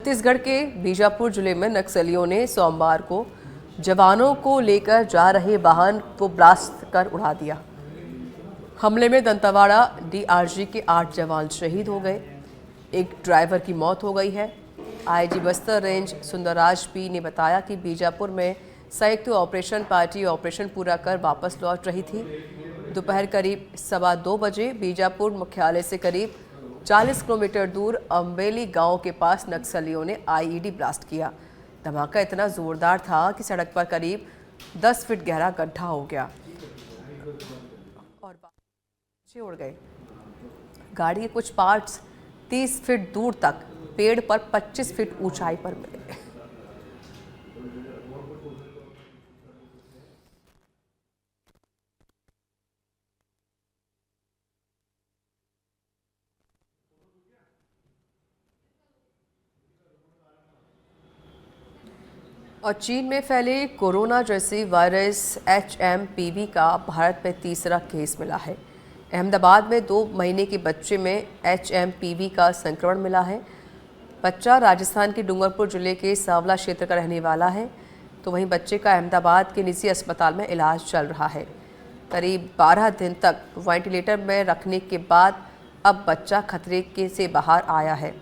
छत्तीसगढ़ के बीजापुर जिले में नक्सलियों ने सोमवार को जवानों को लेकर जा रहे वाहन को ब्लास्ट कर उड़ा दिया। हमले में दंतेवाड़ा डीआरजी के 8 जवान शहीद हो गए, एक ड्राइवर की मौत हो गई है। IG Bastar range Sundarraj P ने बताया कि बीजापुर में संयुक्त ऑपरेशन पार्टी ऑपरेशन पूरा कर वापस लौट रही थी। दोपहर करीब 2:15 बजे बीजापुर मुख्यालय से करीब 40 किलोमीटर दूर अम्बेली गांव के पास नक्सलियों ने आईईडी ब्लास्ट किया। धमाका इतना जोरदार था कि सड़क पर करीब 10 फीट गहरा गड्ढा हो गया और बच्चे उड़ गए। गाड़ी के कुछ पार्ट्स 30 फीट दूर तक पेड़ पर 25 फीट ऊंचाई पर मिले। और चीन में फैले कोरोना जैसी वायरस HMPV का भारत में तीसरा केस मिला है। अहमदाबाद में 2 महीने के बच्चे में HMPV का संक्रमण मिला है। बच्चा राजस्थान के डूंगरपुर जिले के सांवला क्षेत्र का रहने वाला है, तो वहीं बच्चे का अहमदाबाद के निजी अस्पताल में इलाज चल रहा है। करीब 12 दिन तक वेंटिलेटर में रखने के बाद अब बच्चा खतरे से बाहर आया है।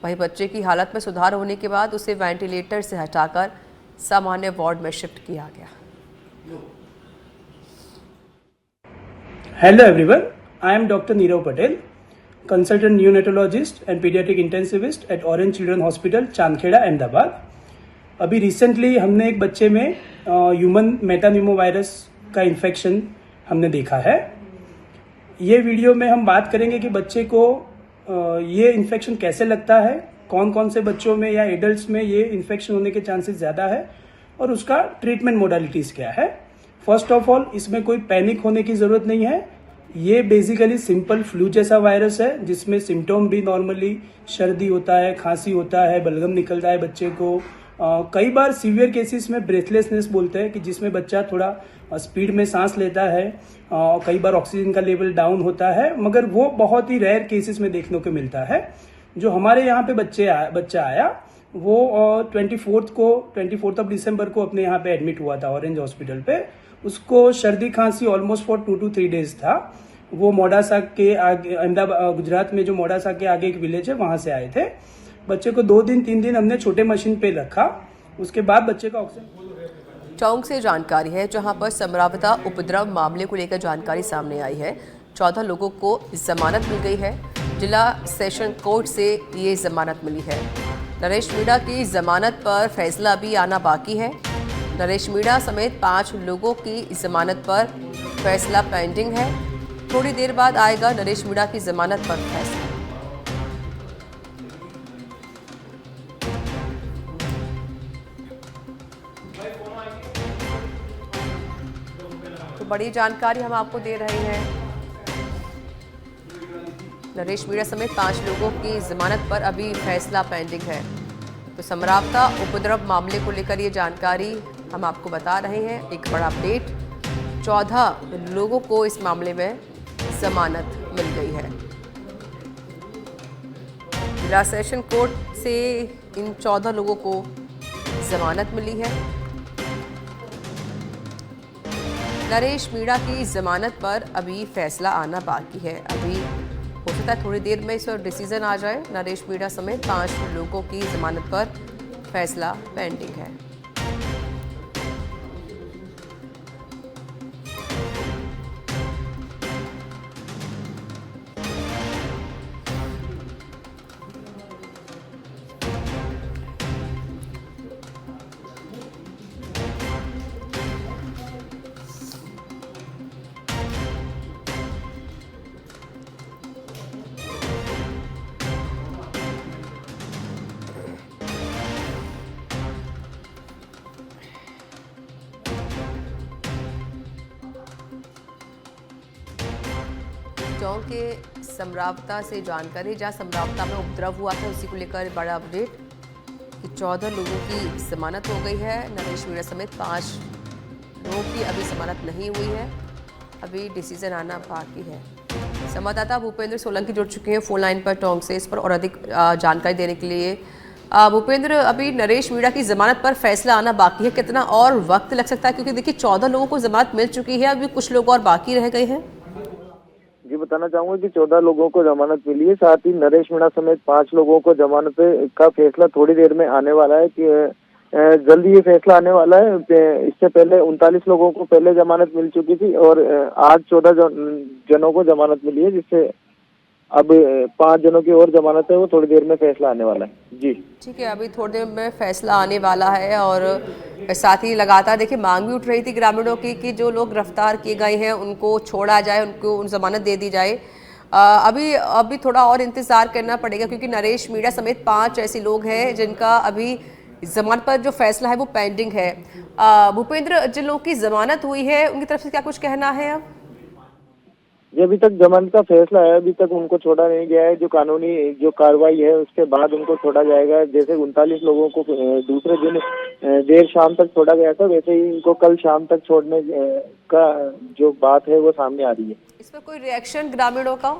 वहीं बच्चे की हालत में सुधार होने के बाद उसे वेंटिलेटर से हटाकर सामान्य वार्ड में शिफ्ट किया गया। Hello everyone, I am Dr. Nirav Patel, consultant neonatologist and pediatric intensivist at Orange Children Hospital, Chandkheda, Ahmedabad. अभी रिसेंटली हमने एक बच्चे में ह्यूमन मेटान्यूमोवायरस का इन्फेक्शन हमने देखा है। ये वीडियो में हम बात करेंगे कि बच्चे को ये इन्फेक्शन कैसे लगता है, कौन कौन से बच्चों में या एडल्ट्स में ये इन्फेक्शन होने के चांसेस ज़्यादा है और उसका ट्रीटमेंट मोडालिटीज़ क्या है। फर्स्ट ऑफ ऑल, इसमें कोई पैनिक होने की ज़रूरत नहीं है। ये बेसिकली सिंपल फ्लू जैसा वायरस है जिसमें सिम्टोम भी नॉर्मली सर्दी होता है, खांसी होता है, बलगम निकलता है बच्चे को। कई बार सीवियर केसेस में ब्रेथलेसनेस बोलते हैं कि जिसमें बच्चा थोड़ा स्पीड में सांस लेता है, कई बार ऑक्सीजन का लेवल डाउन होता है, मगर वो बहुत ही रेयर केसेस में देखने को मिलता है। जो हमारे यहाँ पे बच्चा आया वो 24 ऑफ दिसंबर को अपने यहाँ पे एडमिट हुआ था ऑरेंज हॉस्पिटल पे। उसको सर्दी खांसी ऑलमोस्ट फॉर 2 to 3 डेज था। वो मोडासा के आगे, अहमदाबाद गुजरात में जो मोडासा के आगे एक विलेज है वहां से आए थे। बच्चे को 2-3 दिन हमने छोटे मशीन पे रखा, उसके बाद बच्चे का ऑक्सीजन। टोंक से जानकारी है जहां पर संभ्रावता उपद्रव मामले को लेकर जानकारी सामने आई है। 14 लोगों को जमानत मिल गई है। जिला सेशन कोर्ट से ये जमानत मिली है। नरेश मीणा की जमानत पर फैसला भी आना बाकी है। नरेश मीणा समेत 5 लोगों की जमानत पर फैसला पेंडिंग है। थोड़ी देर बाद आएगा नरेश मीणा की जमानत पर फैसला। तो बड़ी जानकारी हम आपको दे रहे हैं। नरेश मीणा समेत 5 लोगों की जमानत पर अभी फैसला पेंडिंग है। तो संभ्रावता उपद्रव मामले को लेकर ये जानकारी हम आपको बता रहे हैं। एक बड़ा अपडेट, 14 लोगों को इस मामले में जमानत मिल गई है। जिला सेशन कोर्ट से इन 14 लोगों को जमानत मिली है। नरेश मीणा की जमानत पर अभी फैसला आना बाकी है। अभी हो सकता है थोड़ी देर में इस पर डिसीजन आ जाए। नरेश मीणा समेत 5 लोगों की जमानत पर फैसला पेंडिंग है। टोंक के संभ्रावता से जानकारी, जहां संभ्रावता में उपद्रव हुआ था उसी को लेकर बड़ा अपडेट कि 14 लोगों की जमानत हो गई है। नरेश मीणा समेत 5 लोगों की अभी जमानत नहीं हुई है। अभी डिसीजन आना बाकी है। संवाददाता भूपेंद्र सोलंकी जुड़ चुके हैं फोन लाइन पर टोंक से। इस पर और अधिक जानकारी देने के लिए भूपेंद्र, अभी नरेश मीणा की जमानत पर फैसला आना बाकी है, कितना और वक्त लग सकता है? क्योंकि देखिए 14 लोगों को जमानत मिल चुकी है, अभी कुछ लोग और बाकी रह गए हैं। जी बताना चाहूंगा कि 14 लोगों को जमानत मिली है। साथ ही नरेश मीणा समेत 5 लोगों को जमानत का फैसला थोड़ी देर में आने वाला है कि जल्दी ये फैसला आने वाला है। इससे पहले 39 लोगों को पहले जमानत मिल चुकी थी और आज 14 जनों को जमानत मिली है, जिससे अब 5 जनों की और जमानत है, वो थोड़ी देर में फैसला आने वाला है। जी ठीक है, अभी थोड़ी देर में फैसला आने वाला है और साथ ही लगातार देखिए मांग भी उठ रही थी ग्रामीणों की कि जो लोग गिरफ्तार किए गए हैं उनको छोड़ा जाए, उनको जमानत दे दी जाए। अभी थोड़ा और इंतजार करना पड़ेगा क्योंकि नरेश मीणा समेत 5 ऐसे लोग हैं जिनका अभी जमानत पर जो फैसला है वो पेंडिंग है। भूपेंद्र, जिन लोगों की जमानत हुई है उनकी तरफ से क्या कुछ कहना है अब? ये अभी तक जमानत का फैसला है, अभी तक उनको छोड़ा नहीं गया है। जो कानूनी जो कार्रवाई है उसके बाद उनको छोड़ा जाएगा। जैसे 39 लोगों को दूसरे दिन देर शाम तक छोड़ा गया था, वैसे ही इनको कल शाम तक छोड़ने का जो बात है वो सामने आ रही है। इस पर कोई रिएक्शन ग्रामीणों का?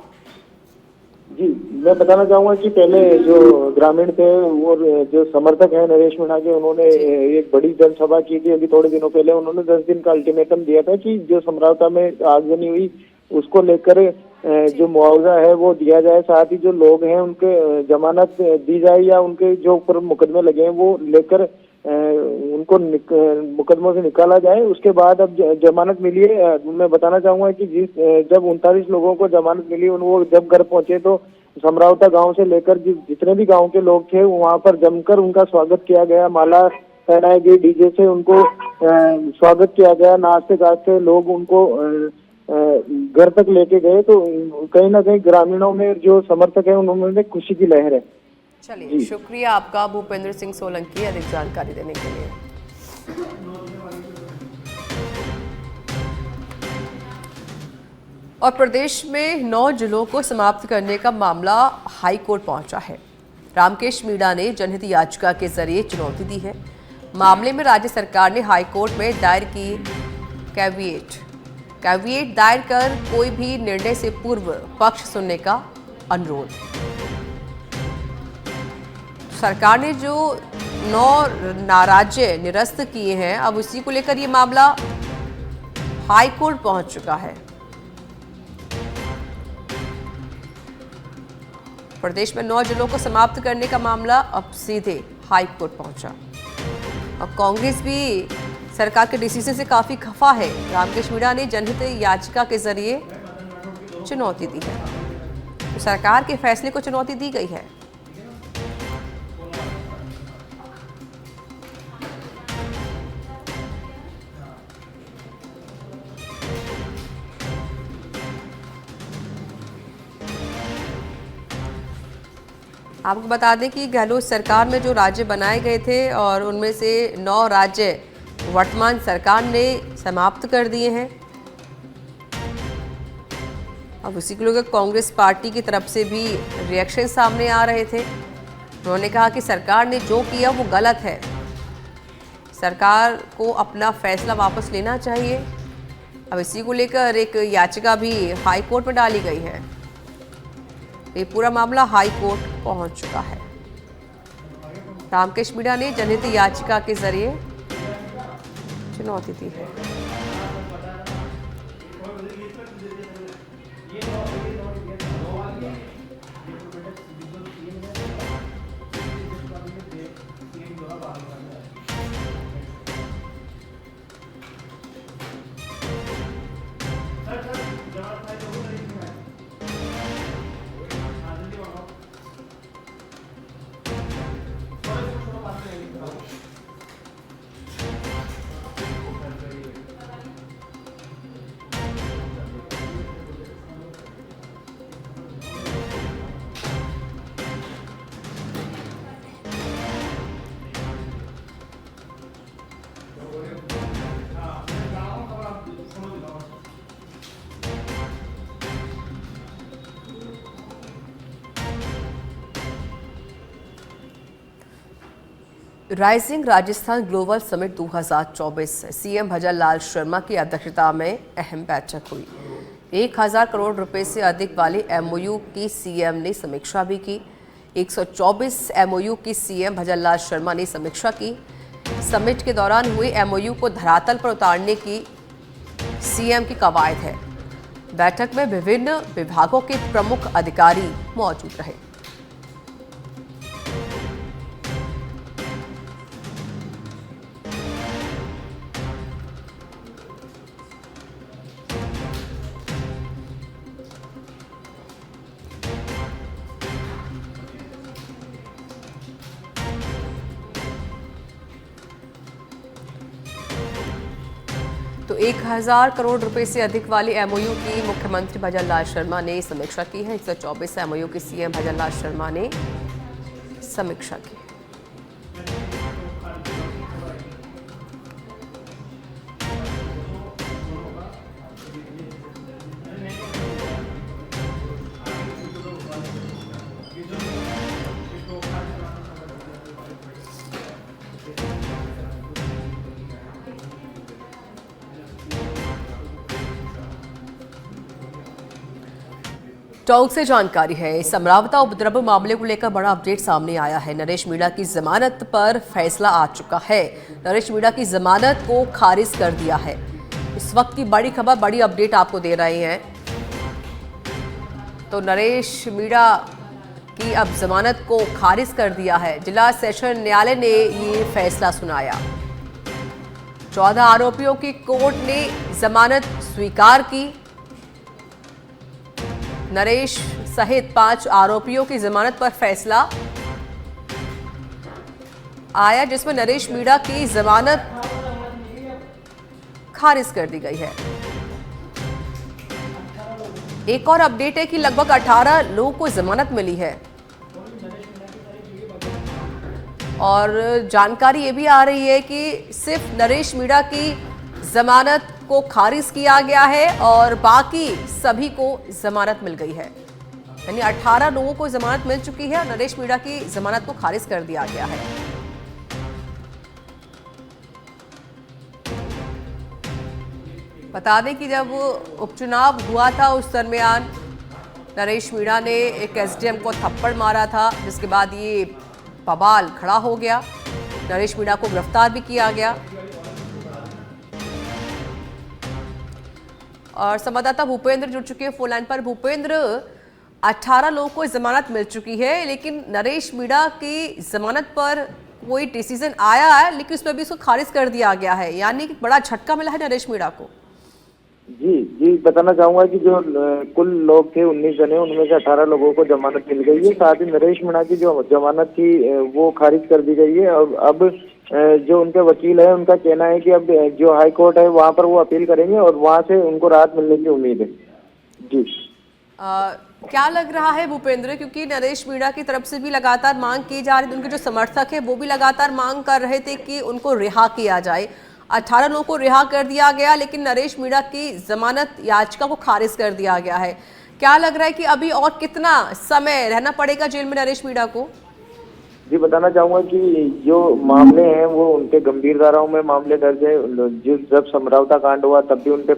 जी मैं बताना चाहूंगा कि पहले जो ग्रामीण थे और जो समर्थक हैं नरेश मीणा के, उन्होंने एक बड़ी जनसभा की थी अभी थोड़े दिनों पहले। उन्होंने 10 दिन का अल्टीमेटम दिया था कि जो समरावता में आगजनी हुई उसको लेकर जो मुआवजा है वो दिया जाए, साथ ही जो लोग हैं उनके जमानत दी जाए या उनके जो ऊपर मुकदमे लगे हैं वो लेकर उनको मुकदमों से निकाला जाए। उसके बाद अब जमानत मिली है। मैं बताना चाहूंगा कि जब 39 लोगों को जमानत मिली, वो जब घर पहुंचे तो समरावता गांव से लेकर जितने भी गांव के लोग थे वहां पर जमकर उनका स्वागत किया गया। माला पहनाई गई, डीजे से उनको स्वागत किया गया, नाचते गाते लोग उनको घर तक लेके गए। तो कहीं ना कहीं ग्रामीणों में जो समर्थक है उन्होंने खुशी की लहर है। चलिए, शुक्रिया आपका भूपेंद्र सिंह सोलंकी अधिक जानकारी देने के लिए। और प्रदेश में 9 जिलों को समाप्त करने का मामला हाई कोर्ट पहुंचा है। रामकेश मीणा ने जनहित याचिका के जरिए चुनौती दी है। मामले में राज्य सरकार ने हाई कोर्ट में दायर की कैविएट दायर कर कोई भी निर्णय से पूर्व पक्ष सुनने का अनुरोध। सरकार ने जो 9 नाराज्य निरस्त किए हैं, अब उसी को लेकर ये मामला हाई कोर्ट पहुंच चुका है। प्रदेश में 9 जिलों को समाप्त करने का मामला अब सीधे हाई कोर्ट पहुंचा और कांग्रेस भी सरकार के डिसीजन से काफी खफा है। रामकेश मीणा ने जनहित याचिका के जरिए चुनौती दी है, तो सरकार के फैसले को चुनौती दी गई है। आपको बता दें कि गहलोत सरकार में जो राज्य बनाए गए थे और उनमें से 9 राज्य वर्तमान सरकार ने समाप्त कर दिए हैं। अब उसी को लेकर कांग्रेस पार्टी की तरफ से भी रिएक्शन सामने आ रहे थे। उन्होंने कहा कि सरकार ने जो किया वो गलत है, सरकार को अपना फैसला वापस लेना चाहिए। अब इसी को लेकर एक याचिका भी हाई कोर्ट में डाली गई है। ये पूरा मामला हाई कोर्ट पहुंच चुका है। रामकेश मीणा ने जनहित याचिका के जरिए चुनौती दी है। Rising Rajasthan global summit 2024 CM Bhajan Lal Sharma की अध्यक्षता में अहम बैठक हुई। 1000 करोड़ रुपए से अधिक वाले एमओयू की सीएम ने समीक्षा भी की। 124 एमओयू की सीएम भजनलाल शर्मा ने समीक्षा की। समिट के दौरान हुए एमओयू को धरातल पर उतारने की सीएम की कवायद है। बैठक में विभिन्न विभागों के प्रमुख अधिकारी मौजूद रहे। तो 1000 करोड़ रुपए से अधिक वाली एमओयू की मुख्यमंत्री भजनलाल शर्मा ने समीक्षा की है। 124 एमओयू की सीएम भजनलाल शर्मा ने समीक्षा की। टोंक से जानकारी है, समरावता उपद्रव मामले को लेकर बड़ा अपडेट सामने आया है। नरेश मीणा की जमानत पर फैसला आ चुका है। नरेश मीणा की जमानत को खारिज कर दिया है। इस वक्त की बड़ी खबर, बड़ी अपडेट आपको दे रहे हैं। तो नरेश मीणा की अब जमानत को खारिज कर दिया है। जिला सेशन न्यायालय ने ये फैसला सुनाया। 14 आरोपियों की कोर्ट ने जमानत स्वीकार की। नरेश सहित 5 आरोपियों की जमानत पर फैसला आया, जिसमें नरेश मीणा की जमानत खारिज कर दी गई है। एक और अपडेट है कि लगभग 18 लोगों को जमानत मिली है और जानकारी ये भी आ रही है कि सिर्फ नरेश मीणा की जमानत को खारिज किया गया है और बाकी सभी को जमानत मिल गई है। यानी 18 लोगों को जमानत मिल चुकी है और नरेश मीणा की जमानत को खारिज कर दिया गया है। बता दें कि जब उपचुनाव हुआ था उस दरमियान नरेश मीणा ने एक एसडीएम को थप्पड़ मारा था, जिसके बाद ये बवाल खड़ा हो गया। नरेश मीणा को गिरफ्तार भी किया गया और संवाददाता भूपेंद्र जुड़ चुके हैं फोन लाइन पर। भूपेंद्र, 18 लोगों को जमानत मिल चुकी है, लेकिन नरेश मीणा की जमानत पर कोई डिसीजन आया है, लेकिन उसमें भी उसको खारिज कर दिया गया है। यानी कि बड़ा झटका मिला है नरेश मीणा को। जी बताना चाहूंगा कि जो कुल लोग थे 19 जने, उनमें से 18 लोगों को जमानत मिल गई है। साथ ही नरेश मीणा की जो जमानत थी वो खारिज कर दी गई है। और अब जो उनके वकील है उनका कहना है कि अब जो हाई कोर्ट है वहां पर वो अपील करेंगे और वहां से उनको राहत मिलने की उम्मीद है। जी क्या लग रहा है भूपेंद्र, क्योंकि नरेश मीणा की तरफ से भी लगातार मांग की जा रही थी, उनके जो समर्थक है वो भी लगातार मांग कर रहे थे कि उनको रिहा किया जाए। 18 लोगों को रिहा कर दिया गया, लेकिन नरेश मीणा की जमानत याचिका को खारिज कर दिया गया है। क्या लग रहा है कि अभी और कितना समय रहना पड़ेगा जेल में नरेश मीणा को? जी बताना चाहूंगा कि जो मामले हैं वो उनके गंभीर धाराओं में मामले दर्ज है। जब समरावता कांड हुआ तब भी उनपे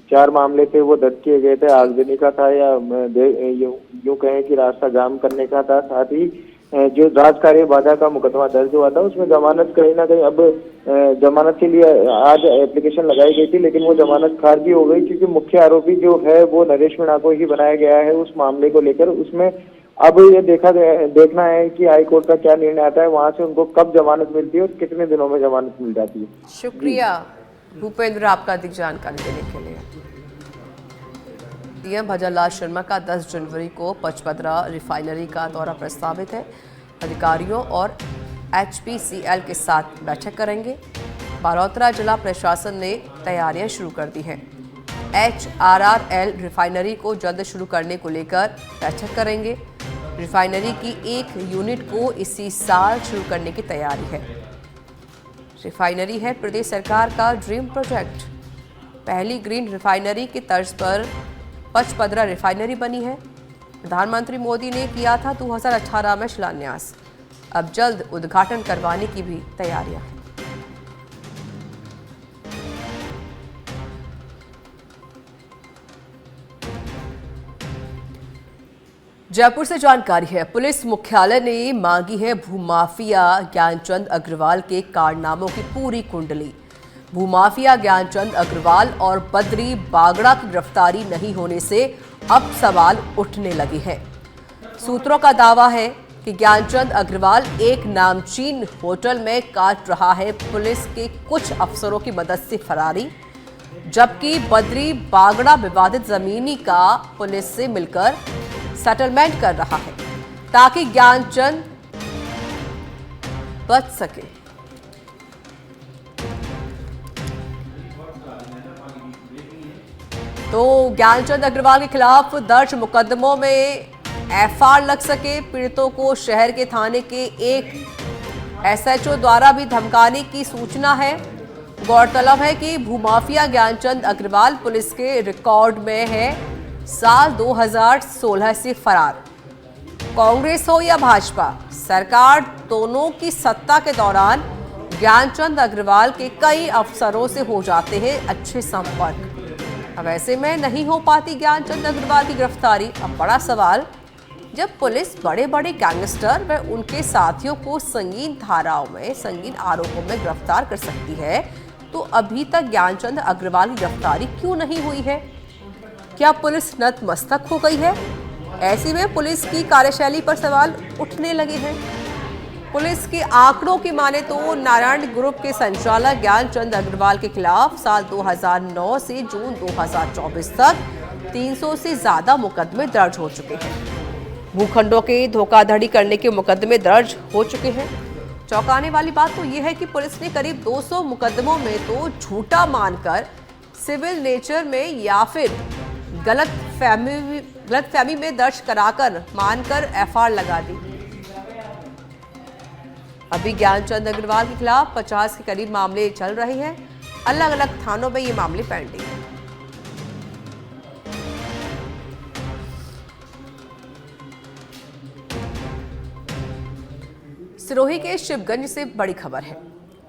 4 मामले थे वो दर्ज किए गए थे। आगजनी का था या यूं कहें कि रास्ता जाम करने का था। साथ ही जो राजकार्य बाधा का मुकदमा दर्ज हुआ था उसमें जमानत कहीं ना कहीं अब जमानत के लिए आज एप्लीकेशन लगाई गई थी, लेकिन वो जमानत खारिज हो गई क्योंकि मुख्य आरोपी जो है वो नरेश मीणा को ही बनाया गया है उस मामले को लेकर। उसमें अब ये देखना है कि हाई कोर्ट का क्या निर्णय आता है, वहां से उनको कब जमानत मिलती है और कितने दिनों में जमानत मिल जाती है। शुक्रिया भूपेंद्र आपका अधिक जानकारी देने के लिए। सीएम भजनलाल शर्मा का 10 जनवरी को पचपदरा रिफाइनरी का दौरा प्रस्तावित है। अधिकारियों और एचपीसीएल के साथ बैठक करेंगे। बालोतरा जिला प्रशासन ने तैयारियां शुरू कर दी हैं। HRRL रिफाइनरी को जल्द शुरू करने को लेकर बैठक करेंगे। रिफाइनरी की एक यूनिट को इसी साल शुरू करने की तैयारी है। रिफाइनरी है प्रदेश सरकार का ड्रीम प्रोजेक्ट। पहली ग्रीन रिफाइनरी की तर्ज पर पचपदरा रिफाइनरी बनी है। प्रधानमंत्री मोदी ने किया था 2018 में शिलान्यास। अब जल्द उद्घाटन करवाने की भी तैयारियां हैं। जयपुर से जानकारी है, पुलिस मुख्यालय ने मांगी है भूमाफिया ज्ञानचंद अग्रवाल के कारनामों की पूरी कुंडली। भूमाफिया ज्ञानचंद अग्रवाल और बद्री बागड़ा की गिरफ्तारी नहीं होने से अब सवाल उठने लगे हैं। सूत्रों का दावा है कि ज्ञानचंद अग्रवाल एक नामचीन होटल में काट रहा है पुलिस के कुछ अफसरों की मदद से फरारी, जबकि बद्री बागड़ा विवादित जमीनी का पुलिस से मिलकर सेटलमेंट कर रहा है ताकि ज्ञानचंद बच सके। तो ज्ञानचंद अग्रवाल के खिलाफ दर्ज मुकदमों में एफआईआर लग सके। पीड़ितों को शहर के थाने के एक एसएचओ द्वारा भी धमकाने की सूचना है। गौरतलब है कि भूमाफिया ज्ञानचंद अग्रवाल पुलिस के रिकॉर्ड में है, साल 2016 से फरार। कांग्रेस हो या भाजपा, सरकार दोनों की सत्ता के दौरान ज्ञानचंद अग्रवाल के कई अफसरों से हो जाते हैं अच्छे संपर्क। अब ऐसे में नहीं हो पाती ज्ञानचंद अग्रवाल की गिरफ्तारी। अब बड़ा सवाल, जब पुलिस बड़े बड़े गैंगस्टर व उनके साथियों को संगीन धाराओं में, संगीन आरोपों में गिरफ्तार कर सकती है, तो अभी तक ज्ञानचंद अग्रवाल की गिरफ्तारी क्यों नहीं हुई है? क्या पुलिस नतमस्तक हो गई है? ऐसे में पुलिस की कार्यशैली पर सवाल उठने लगे हैं। पुलिस के आंकड़ों की माने तो नारायण ग्रुप के संचालक ज्ञानचंद अग्रवाल के खिलाफ साल 2009 से जून 2024 तक 300 से ज्यादा मुकदमे दर्ज हो चुके हैं। भूखंडों के धोखाधड़ी करने के मुकदमे दर्ज हो चुके हैं। चौंकाने वाली बात तो यह है कि पुलिस ने करीब 200 मुकदमों में तो झूठा मानकर सिविल नेचर में या फिर गलतफहमी में दर्ज कराकर मानकर एफआईआर लगा दी। अभी ज्ञानचंद अग्रवाल के खिलाफ 50 के करीब मामले चल रहे हैं। अलग अलग थानों में ये मामले पेंडिंग हैं। सिरोही के शिवगंज से बड़ी खबर है।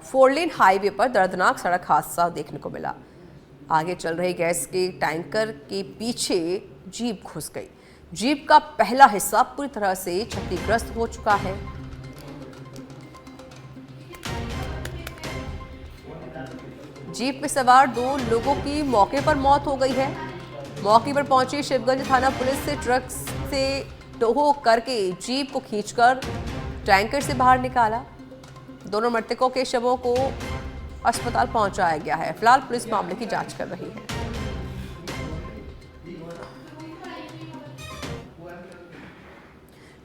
4 लेन हाईवे पर दर्दनाक सड़क हादसा देखने को मिला। आगे चल रहे गैस के टैंकर के पीछे जीप घुस गई। जीप का पहला हिस्सा पूरी तरह से क्षतिग्रस्त हो चुका है। जीप में सवार 2 लोगों की मौके पर मौत हो गई है। मौके पर पहुंची शिवगंज थाना पुलिस से ट्रक से टोहो करके जीप को खींचकर टैंकर से बाहर निकाला। दोनों मृतकों के शवों को अस्पताल पहुंचाया गया है। फिलहाल पुलिस मामले की जांच कर रही है।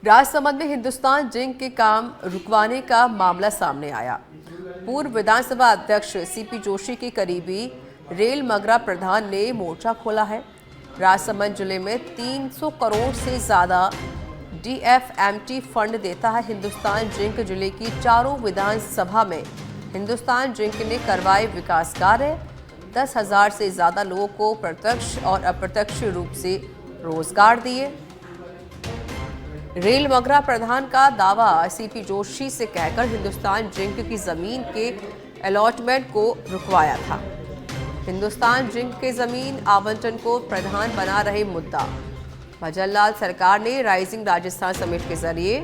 राजसमंद में हिंदुस्तान जिंक के काम रुकवाने का मामला सामने आया। पूर्व विधानसभा अध्यक्ष सीपी जोशी के करीबी रेल मगरा प्रधान ने मोर्चा खोला है। राजसमंद जिले में 300 करोड़ से ज्यादा DFMT फंड देता है हिंदुस्तान जिंक। जिले की चारों विधानसभा में हिंदुस्तान जिंक ने करवाए विकास कार्य। 10,000 से ज्यादा लोगों को प्रत्यक्ष और अप्रत्यक्ष रूप से रोजगार दिए। रेल मगरा प्रधान का दावा सीपी जोशी से कहकर हिंदुस्तान जिंक की जमीन के अलॉटमेंट को रुकवाया था। हिंदुस्तान जिंक के जमीन आवंटन को प्रधान बना रहे मुद्दा। भजनलाल सरकार ने राइजिंग राजस्थान समिट के जरिए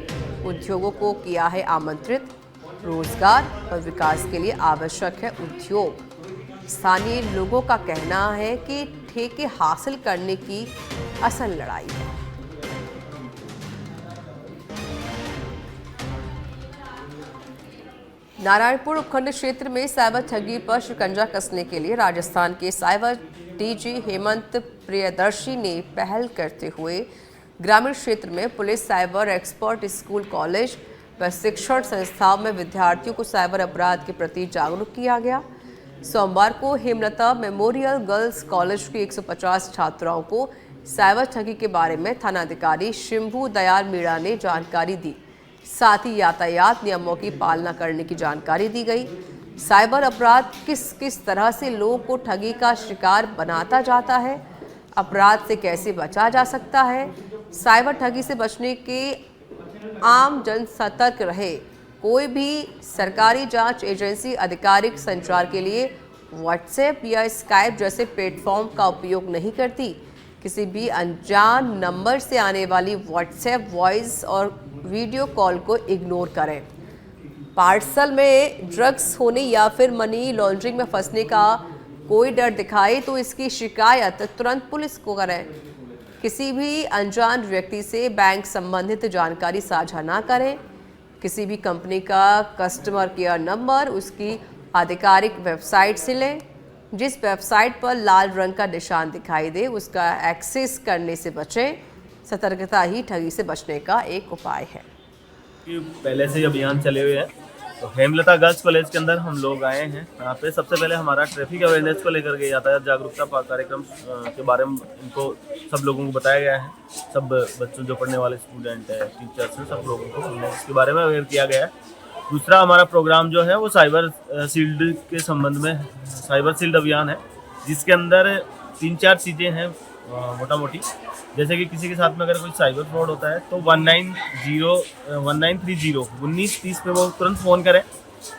उद्योगों को किया है आमंत्रित। रोजगार और विकास के लिए आवश्यक है उद्योग। स्थानीय लोगों का कहना है कि ठेके हासिल करने की असल लड़ाई है। नारायणपुर उपखंड क्षेत्र में साइबर ठगी पर शिकंजा कसने के लिए राजस्थान के साइबर डीजी हेमंत प्रियदर्शी ने पहल करते हुए ग्रामीण क्षेत्र में police, cyber expert, school, college व शिक्षण संस्थाओं में विद्यार्थियों को साइबर अपराध के प्रति जागरूक किया गया। सोमवार को हेमलता मेमोरियल गर्ल्स कॉलेज की 150 छात्राओं को साइबर ठगी के बारे में थानाधिकारी शिंभू दयाल मीणा ने जानकारी दी। साथ ही यातायात नियमों की पालना करने की जानकारी दी गई। साइबर अपराध किस किस तरह से लोगों को ठगी का शिकार बनाता जाता है, अपराध से कैसे बचा जा सकता है, साइबर ठगी से बचने के आम जन सतर्क रहे। कोई भी सरकारी जांच एजेंसी आधिकारिक संचार के लिए व्हाट्सएप या स्काइप जैसे प्लेटफॉर्म का उपयोग नहीं करती। किसी भी अनजान नंबर से आने वाली व्हाट्सएप वॉइस और वीडियो कॉल को इग्नोर करें। पार्सल में ड्रग्स होने या फिर मनी लॉन्ड्रिंग में फंसने का कोई डर दिखाए तो इसकी शिकायत तुरंत पुलिस को करें। किसी भी अनजान व्यक्ति से बैंक संबंधित जानकारी साझा ना करें। किसी भी कंपनी का कस्टमर केयर नंबर उसकी आधिकारिक वेबसाइट से लें। जिस वेबसाइट पर लाल रंग का निशान दिखाई दे उसका एक्सेस करने से बचें। सतर्कता ही ठगी से बचने का एक उपाय है। पहले से ही अभियान चले हुए हैं, तो हेमलता गर्ल्स कॉलेज के अंदर हम लोग आए हैं। यहाँ पे सबसे पहले हमारा ट्रैफिक अवेयरनेस को लेकर के यातायात जागरूकता कार्यक्रम के बारे में इनको सब लोगों को बताया गया है। सब बच्चों जो पढ़ने वाले स्टूडेंट हैं, टीचर्स हैं, सब लोगों को हमने इसके बारे में अवेयर किया गया है। दूसरा हमारा प्रोग्राम जो है वो साइबर शील्ड के संबंध में साइबर शील्ड अभियान है, जिसके अंदर 3-4 चीज़ें हैं मोटा मोटी। जैसे कि किसी के साथ में अगर कोई साइबर फ्रॉड होता है तो 1930 पे वो तुरंत फ़ोन करें,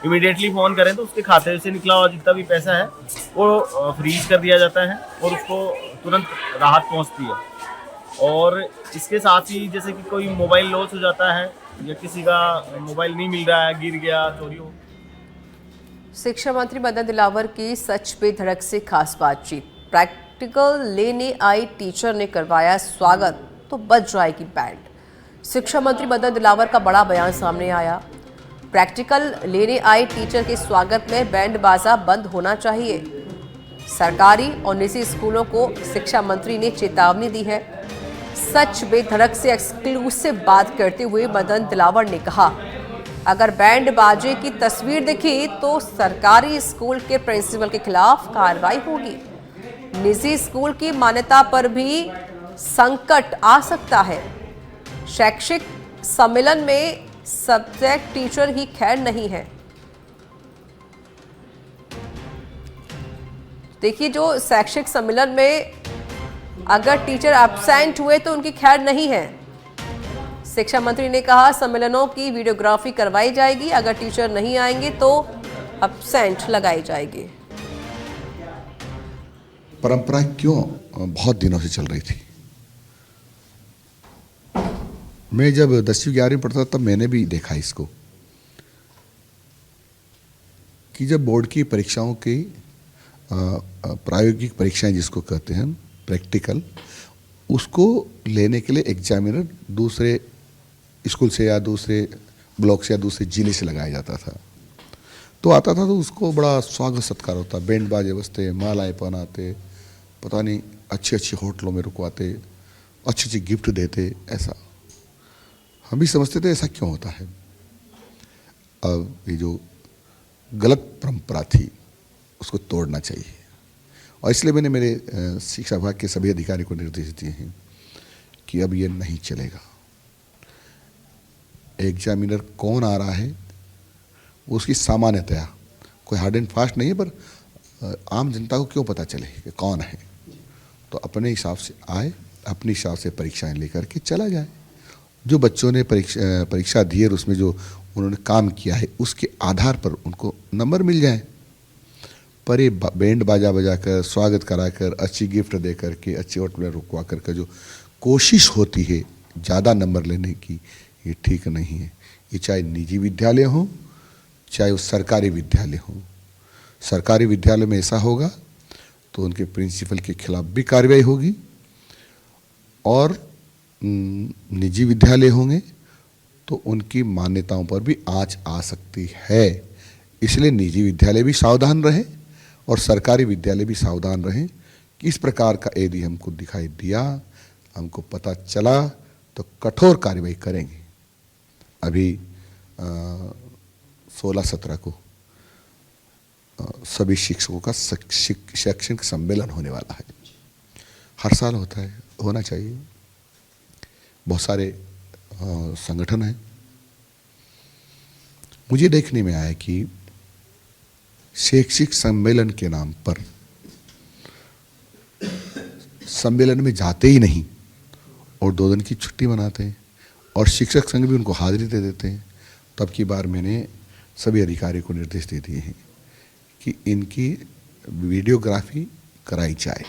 इमीडिएटली फ़ोन करें तो उसके खाते से निकला हुआ जितना भी पैसा है वो फ्रीज कर दिया जाता है और उसको तुरंत राहत पहुंचती है। और इसके साथ ही जैसे कि कोई मोबाइल लॉस हो जाता है या किसी का मोबाइल नहीं मिल रहा है, गिर गया, चोरी हो। शिक्षा मंत्री मदन दिलावर की सच पे धड़क से खास बातचीत। प्रैक्टिकल लेने आई टीचर ने करवाया स्वागत तो बज जाएगी बैंड। शिक्षा मंत्री मदन दिलावर का बड़ा बयान सामने आया। प्रैक्टिकल लेने आई टीचर के स्वागत में बैंड बाजा बंद होना चाहिए। सरकारी और निजी स्कूलों को शिक्षा मंत्री ने चेतावनी दी है। सच बेधड़क से एक्सक्लूसिव बात करते हुए मदन दिलावर ने कहा, अगर बैंड बाजे की तस्वीर दिखी तो सरकारी स्कूल के प्रिंसिपल के खिलाफ कार्रवाई होगी। निजी स्कूल की मान्यता पर भी संकट आ सकता है। शैक्षिक सम्मेलन में सब्जेक्ट टीचर ही खैर नहीं है। देखिए, जो शैक्षिक सम्मेलन में अगर टीचर एब्सेंट हुए तो उनकी खैर नहीं है। शिक्षा मंत्री ने कहा, सम्मेलनों की वीडियोग्राफी करवाई जाएगी। अगर टीचर नहीं आएंगे तो एब्सेंट लगाई जाएगी। परंपरा क्यों बहुत दिनों से चल रही थी। मैं जब 10वीं 11वीं पढ़ता तब मैंने भी देखा इसको कि जब बोर्ड की परीक्षाओं की प्रायोगिक परीक्षाएं जिसको कहते हैं प्रैक्टिकल, उसको लेने के लिए एग्जामिनर दूसरे स्कूल से या दूसरे ब्लॉक से या दूसरे जिले से लगाया जाता था। तो आता था तो उसको बड़ा स्वागत सत्कार होता, बैंड बाजे बजते, मालाएं पहनाते, पता नहीं अच्छे अच्छे होटलों में रुकवाते, अच्छे अच्छे गिफ्ट देते। ऐसा हम भी समझते थे ऐसा क्यों होता है। अब ये जो गलत परंपरा थी उसको तोड़ना चाहिए, और इसलिए मैंने मेरे शिक्षा विभाग के सभी अधिकारी को निर्देश दिए हैं कि अब ये नहीं चलेगा। एग्जामिनर कौन आ रहा है उसकी सामान्यतया कोई हार्ड एंड फास्ट नहीं है, पर आम जनता को क्यों पता चले कि कौन है। तो अपने हिसाब से आए, अपने हिसाब से परीक्षाएं लेकर के चला जाए। जो बच्चों ने परीक्षा दी है और उसमें जो उन्होंने काम किया है उसके आधार पर उनको नंबर मिल जाए। पर ये बैंड बाजा बजा कर, स्वागत करा कर, अच्छी गिफ्ट दे करके, अच्छे होटल में रुकवा करके जो कोशिश होती है ज़्यादा नंबर लेने की, ये ठीक नहीं है। ये चाहे निजी विद्यालय हो चाहे वो सरकारी विद्यालय हो। सरकारी विद्यालय में ऐसा होगा तो उनके प्रिंसिपल के खिलाफ भी कार्रवाई होगी, और निजी विद्यालय होंगे तो उनकी मान्यताओं पर भी आंच आ सकती है। इसलिए निजी विद्यालय भी सावधान रहे और सरकारी विद्यालय भी सावधान रहें कि इस प्रकार का यदि हमको दिखाई दिया, हमको पता चला तो कठोर कार्रवाई करेंगे। अभी 16-17 को सभी शिक्षकों का शैक्षणिक सम्मेलन होने वाला है। हर साल होता है, होना चाहिए। बहुत सारे संगठन हैं। मुझे देखने में आया कि शैक्षिक सम्मेलन के नाम पर सम्मेलन में जाते ही नहीं और 2 दिन की छुट्टी मनाते हैं, और शिक्षक संघ भी उनको हाजिरी दे देते हैं। तब की बार मैंने सभी अधिकारियों को निर्देश दे दिए हैं कि इनकी वीडियोग्राफी कराई जाए,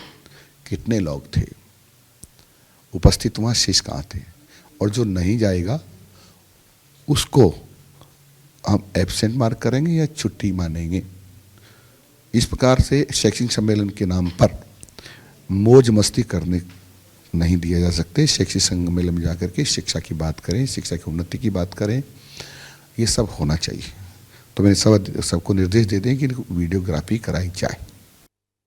कितने लोग थे, उपस्थित वहाँ शेष कहाँ थे, और जो नहीं जाएगा उसको हम एब्सेंट मार्क करेंगे या छुट्टी मानेंगे। इस प्रकार से शैक्षणिक सम्मेलन के नाम पर मौज मस्ती करने नहीं दिया जा सकते। शैक्षिक सम्मेलन में जाकर के शिक्षा की बात करें, शिक्षा की उन्नति की बात करें, ये सब होना चाहिए। तो मैंने सबको निर्देश दे दें कि वीडियोग्राफी कराई जाए।